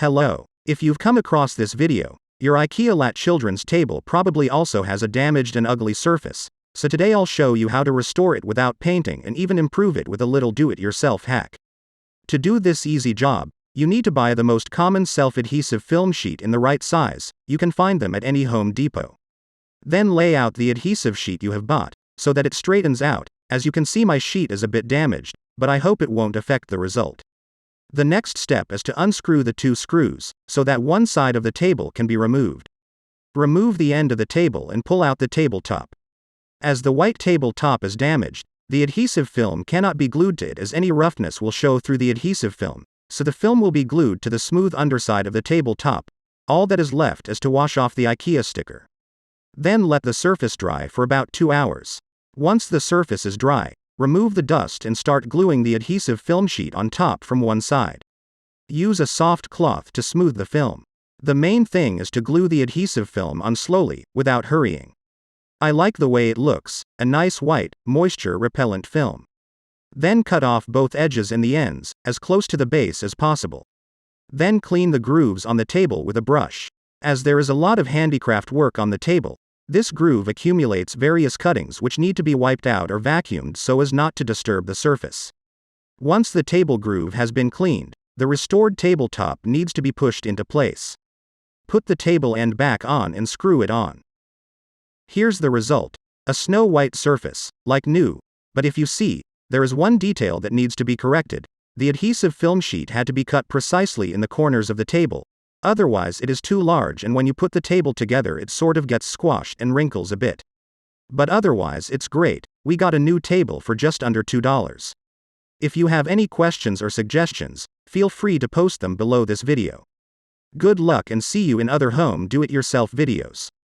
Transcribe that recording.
Hello. If you've come across this video, your IKEA Latt children's table probably also has a damaged and ugly surface, so today I'll show you how to restore it without painting and even improve it with a little do-it-yourself hack. To do this easy job, you need to buy the most common self-adhesive film sheet in the right size. You can find them at any Home Depot. Then lay out the adhesive sheet you have bought, so that it straightens out. As you can see, my sheet is a bit damaged, but I hope it won't affect the result. The next step is to unscrew the two screws, so that one side of the table can be removed. Remove the end of the table and pull out the tabletop. As the white tabletop is damaged, the adhesive film cannot be glued to it, as any roughness will show through the adhesive film, so the film will be glued to the smooth underside of the tabletop. All that is left is to wash off the IKEA sticker. Then let the surface dry for about 2 hours. Once the surface is dry, remove the dust and start gluing the adhesive film sheet on top from one side. Use a soft cloth to smooth the film. The main thing is to glue the adhesive film on slowly, without hurrying. I like the way it looks, a nice white, moisture-repellent film. Then cut off both edges and the ends, as close to the base as possible. Then clean the grooves on the table with a brush. As there is a lot of handicraft work on the table, this groove accumulates various cuttings which need to be wiped out or vacuumed so as not to disturb the surface. Once the table groove has been cleaned, the restored tabletop needs to be pushed into place. Put the table end back on and screw it on. Here's the result. A snow white surface, like new. But if you see, there is one detail that needs to be corrected. The adhesive film sheet had to be cut precisely in the corners of the table. Otherwise it is too large, and when you put the table together it sort of gets squashed and wrinkles a bit. But otherwise it's great. We got a new table for just under $2. If you have any questions or suggestions, feel free to post them below this video. Good luck and see you in other home do-it-yourself videos.